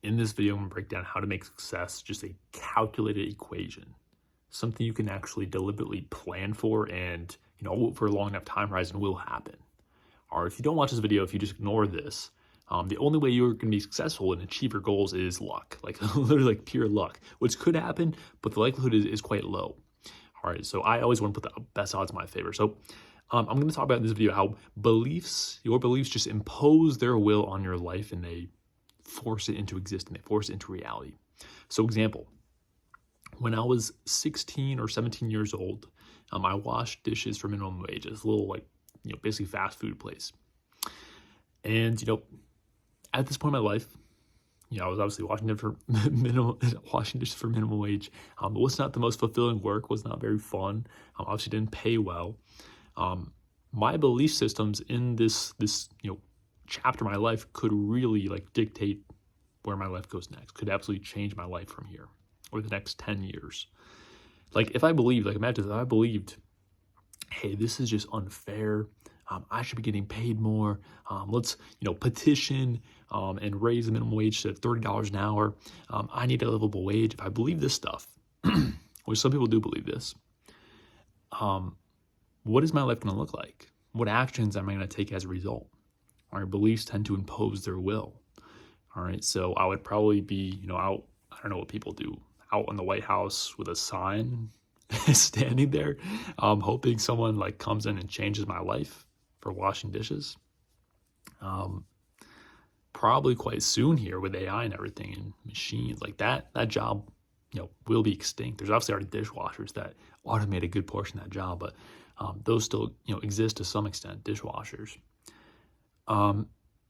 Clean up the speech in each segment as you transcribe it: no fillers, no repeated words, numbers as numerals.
In this video, I'm going to break down how to make success just a calculated equation, something you can actually deliberately plan for and, for a long enough time horizon will happen. Or if you don't watch this video, if you just ignore this, the only way you're going to be successful and achieve your goals is luck, like literally like pure luck, which could happen, but the likelihood is quite low. All right, so I always want to put the best odds in my favor. So I'm going to talk about in this video how your beliefs just impose their will on your life and they force it into existence, they force it into reality. So example, when I was 16 or 17 years old, I washed dishes for minimum wage. It's a little basically fast food place. And, at this point in my life, I was obviously washing dishes for minimum wage. It was not the most fulfilling work, was not very fun. Obviously didn't pay well. My belief systems in this chapter of my life could really dictate where my life goes next, could absolutely change my life from here or the next 10 years. If I believed, imagine if I believed, hey, this is just unfair. I should be getting paid more. Let's, petition and raise the minimum wage to $30 an hour. I need a livable wage. If I believe this stuff, which some people do believe this, what is my life going to look like? What actions am I going to take as a result? Our beliefs tend to impose their will. All right, so I would probably be, out, I don't know what people do, out in the White House with a sign, standing there, hoping someone comes in and changes my life for washing dishes. Probably quite soon here with AI and everything and machines like that job, will be extinct. There's obviously already dishwashers that automate a good portion of that job, but those still, exist to some extent, dishwashers.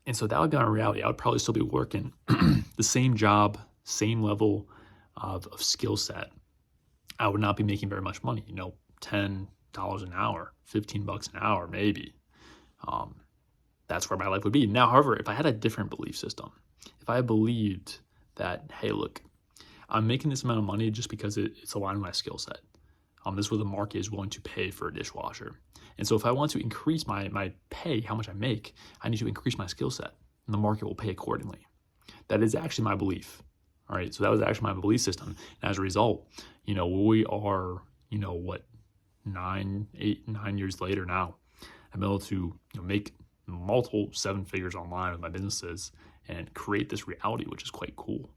And so that would be my reality. I would probably still be working the same job, same level of skill set. I would not be making very much money, $10 an hour, $15 an hour, maybe. That's where my life would be. Now, however, if I had a different belief system, if I believed that, hey, look, I'm making this amount of money just because it's aligned with my skill set. This is what the market is willing to pay for a dishwasher. And so if I want to increase my pay, how much I make, I need to increase my skill set and the market will pay accordingly. That is actually my belief. All right. So that was actually my belief system. And as a result, we are, 9 years later now, I'm able to make multiple 7 figures online with my businesses and create this reality, which is quite cool.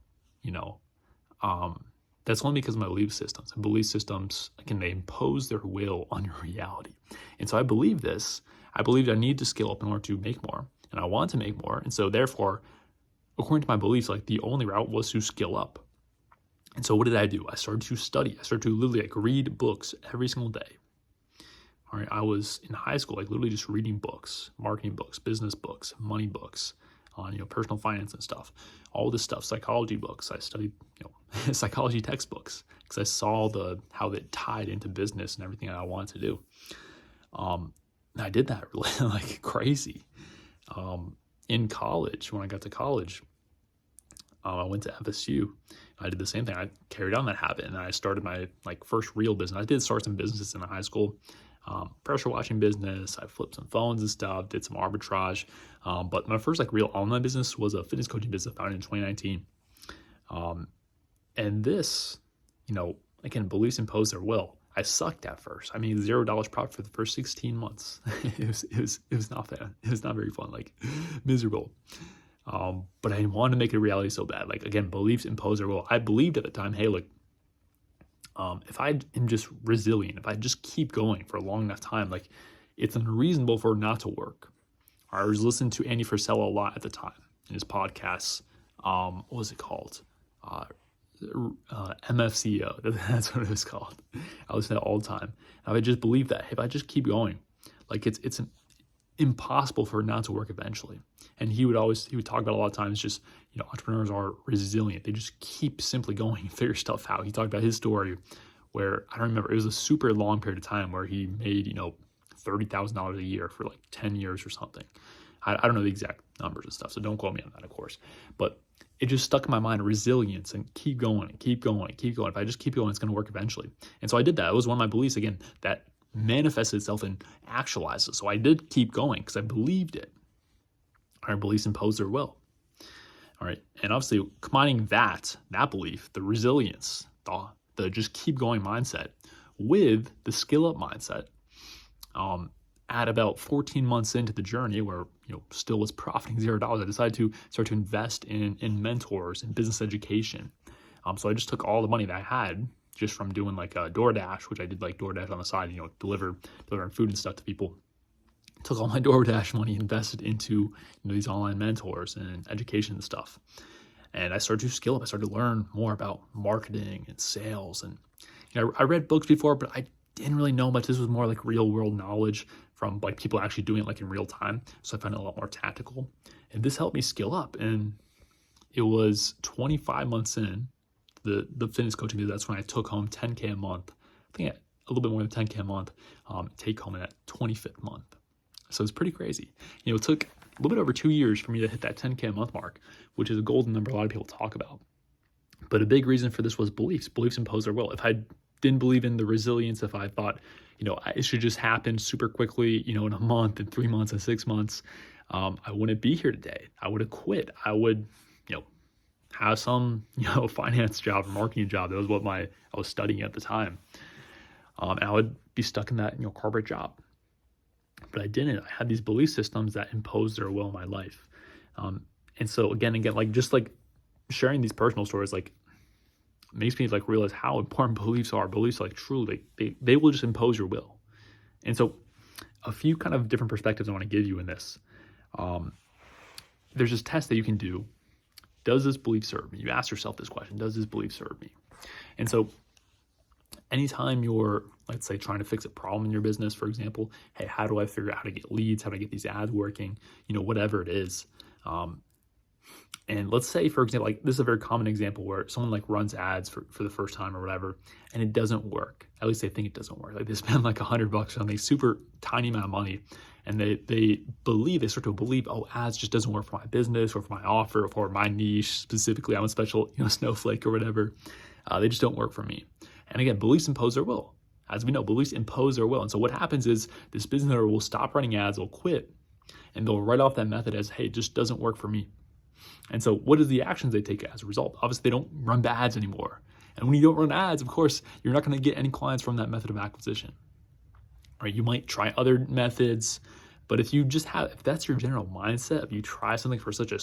That's only because of my belief systems. And belief systems, they impose their will on your reality. And so I believe this. I believed I need to scale up in order to make more. And I want to make more. And so therefore, according to my beliefs, the only route was to scale up. And so what did I do? I started to study. I started to literally read books every single day. All right, I was in high school, literally just reading books, marketing books, business books, money books, on personal finance and stuff, all this stuff, psychology books. I studied psychology textbooks because I saw how it tied into business and everything I wanted to do. And I did that really crazy. In college, when I got to college, I went to FSU. I did the same thing. I carried on that habit and I started my first real business. I did start some businesses in high school. Pressure washing business. I flipped some phones and stuff, did some arbitrage. But my first real online business was a fitness coaching business founded in 2019. And this, again, beliefs impose their will. I sucked at first. I mean, $0 profit for the first 16 months. it was not fun. It was not very fun, miserable. But I wanted to make it a reality so bad. Again, beliefs impose their will. I believed at the time, hey, look, if I am just resilient, if I just keep going for a long enough time, it's unreasonable for it not to work. I was listening to Andy Frisella a lot at the time in his podcasts. What was it called? MFCEO. That's what it was called. I listen to that all the time. And I just believe that if I just keep going, it's impossible for it not to work eventually. And he would talk about a lot of times just, entrepreneurs are resilient. They just keep simply going and figure stuff out. He talked about his story where, I don't remember, it was a super long period of time where he made, $30,000 a year for 10 years or something. I don't know the exact numbers and stuff, so don't quote me on that, of course. But it just stuck in my mind, resilience and keep going and keep going and keep going. If I just keep going, it's going to work eventually. And so I did that. It was one of my beliefs, again, that manifested itself and actualized it. So I did keep going because I believed it. Our beliefs impose their will. All right. And obviously combining that belief, the resilience, the just keep going mindset with the skill up mindset, at about 14 months into the journey where, still was profiting $0, I decided to start to invest in mentors and business education. So I just took all the money that I had just from doing like DoorDash, which I did like DoorDash on the side, delivering food and stuff to people. Took all my DoorDash money, invested into these online mentors and education and stuff. And I started to skill up. I started to learn more about marketing and sales. And I read books before, but I didn't really know much. This was more like real world knowledge from like people actually doing it like in real time. So I found it a lot more tactical. And this helped me skill up. And it was 25 months in the fitness coaching. That's when I took home $10K a month. I think a little bit more than $10K a month, take home in that 25th month. So it's pretty crazy. It took a little bit over 2 years for me to hit that 10K a month mark, which is a golden number a lot of people talk about. But a big reason for this was beliefs. Beliefs impose their will. If I didn't believe in the resilience, if I thought, it should just happen super quickly, in a month, in 3 months, and 6 months, I wouldn't be here today. I would have quit. I would, have some, finance job or marketing job. That was what I was studying at the time. And I would be stuck in that, corporate job. But I didn't. I had these belief systems that imposed their will in my life. And so again, like just like sharing these personal stories, like makes me like realize how important beliefs are. Beliefs like truly, they will just impose your will. And so a few kind of different perspectives I want to give you in this. There's this test that you can do. Does this belief serve me? You ask yourself this question, does this belief serve me? And so anytime you're, let's say, trying to fix a problem in your business, for example, hey, how do I figure out how to get leads? How do I get these ads working? Whatever it is. And let's say, for example, like this is a very common example where someone like runs ads for the first time or whatever, and it doesn't work. At least they think it doesn't work. Like they spend like $100 on something, super tiny amount of money, and they start to believe, oh, ads just doesn't work for my business or for my offer or for my niche specifically. I'm a special, snowflake or whatever. They just don't work for me. And again, beliefs impose their will. As we know, beliefs impose their will. And so what happens is this business owner will stop running ads, they'll quit, and they'll write off that method as, hey, it just doesn't work for me. And so what are the actions they take as a result? Obviously, they don't run ads anymore. And when you don't run ads, of course, you're not going to get any clients from that method of acquisition. Right? You might try other methods, but if that's your general mindset, if you try something for such a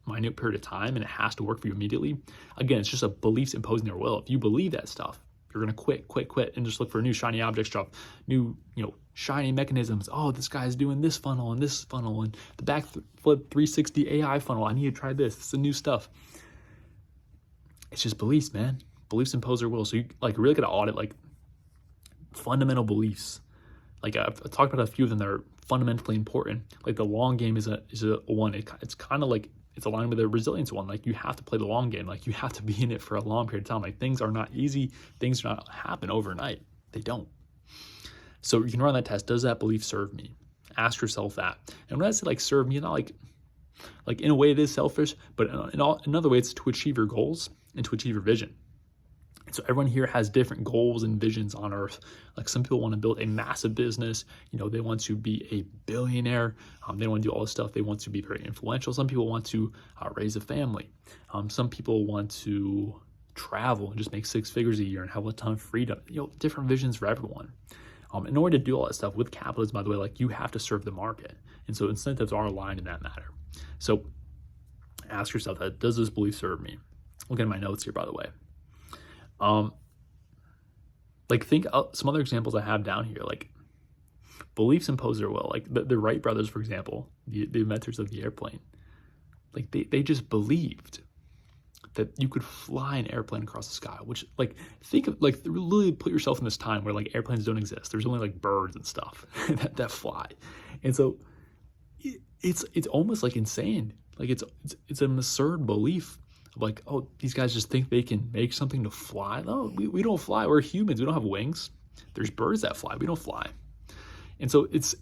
minute period of time and it has to work for you immediately, again, it's just a beliefs imposing their will. If you believe that stuff, you're going to quit, and just look for new shiny objects, drop new, shiny mechanisms. Oh, this guy's doing this funnel and the backflip 360 AI funnel. I need to try this. It's the new stuff. It's just beliefs, man. Beliefs impose their will. So you like really got to audit like fundamental beliefs. Like I've talked about a few of them that are fundamentally important. Like the long game is a one. It's kind of like it's aligned with the resilience one. Like you have to play the long game. Like you have to be in it for a long period of time. Like things are not easy. Things do not happen overnight. They don't. So you can run that test. Does that belief serve me? Ask yourself that. And when I say like serve me, not like in a way it is selfish, but in another way it's to achieve your goals and to achieve your vision. And so everyone here has different goals and visions on earth. Like some people want to build a massive business. They want to be a billionaire. They want to do all this stuff. They want to be very influential. Some people want to raise a family. Some people want to travel and just make 6 figures a year and have a ton of freedom. Different visions for everyone. In order to do all that stuff with capitalism, by the way, like you have to serve the market. And so incentives are aligned in that matter. So ask yourself that, does this belief serve me? Look at my notes here, by the way. Like think some other examples I have down here, like beliefs impose their will. Like the Wright brothers, for example, the inventors of the airplane, like they just believed that you could fly an airplane across the sky, which like think of like really put yourself in this time where like airplanes don't exist. There's only like birds and stuff that fly. And so it's almost like insane. Like it's an absurd belief. Like, oh, these guys just think they can make something to fly. No, we don't fly. We're humans. We don't have wings. There's birds that fly. We don't fly. And so it's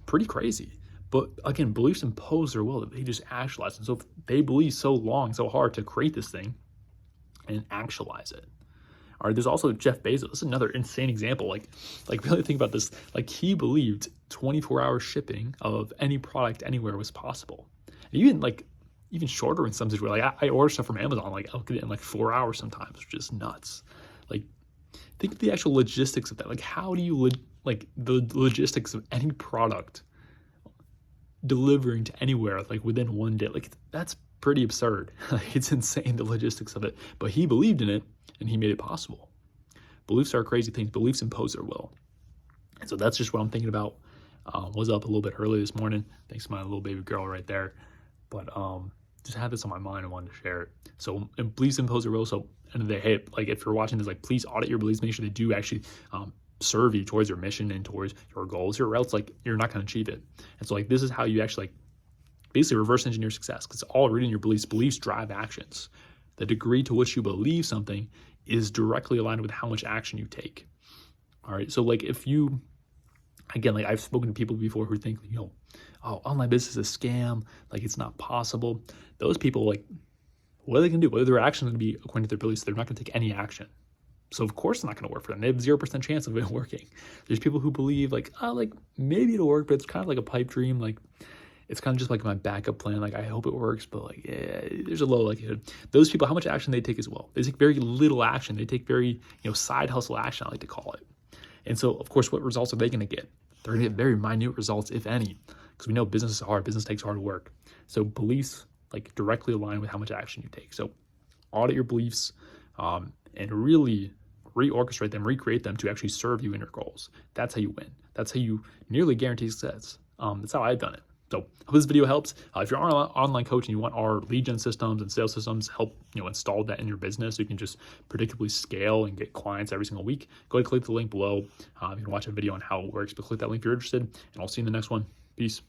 pretty crazy. But again, beliefs impose their will that they just actualize. And so they believe so long, so hard to create this thing and actualize it. All right, there's also Jeff Bezos. This is another insane example. Like really think about this. Like he believed 24-hour shipping of any product anywhere was possible. And even like even shorter in some situations. Like I order stuff from Amazon, like I'll get it in like 4 hours sometimes, which is nuts. Like think of the actual logistics of that. Like how do you like the logistics of any product delivering to anywhere like within 1 day? Like that's pretty absurd. Like, it's insane, the logistics of it. But he believed in it and he made it possible. Beliefs are crazy things. Beliefs impose their will. And so that's just what I'm thinking about. Was up a little bit early this morning. Thanks to my little baby girl right there. But just had this on my mind and wanted to share it. So and beliefs impose their will. So end of the day, hey, like if you're watching this, like please audit your beliefs. Make sure they do actually serve you towards your mission and towards your goals, or else like you're not going to achieve it. And so like this is how you actually like basically reverse engineer success, because it's all rooted in your beliefs. Beliefs drive actions. The degree to which you believe something is directly aligned with how much action you take. All right. So like if you, again, like I've spoken to people before who think, oh, online business is a scam, like it's not possible. Those people, like, what are they going to do? What are their actions going to be according to their beliefs? They're not going to take any action. So of course it's not going to work for them. They have 0% chance of it working. There's people who believe like, oh, like maybe it'll work, but it's kind of like a pipe dream. Like it's kind of just like my backup plan. Like I hope it works, but like, yeah, there's a low likelihood. Those people, how much action they take as well? They take very little action. They take very, side hustle action, I like to call it. And so of course, what results are they going to get? They're going to get very minute results, if any, because we know business is hard. Business takes hard work. So beliefs like directly align with how much action you take. So audit your beliefs and really reorchestrate them, recreate them to actually serve you in your goals. That's how you win. That's how you nearly guarantee success. That's how I've done it. So hope this video helps. If you're an online coach and you want our lead gen systems and sales systems help install that in your business so you can just predictably scale and get clients every single week, go ahead and click the link below. You can watch a video on how it works, but click that link if you're interested, and I'll see you in the next one. Peace.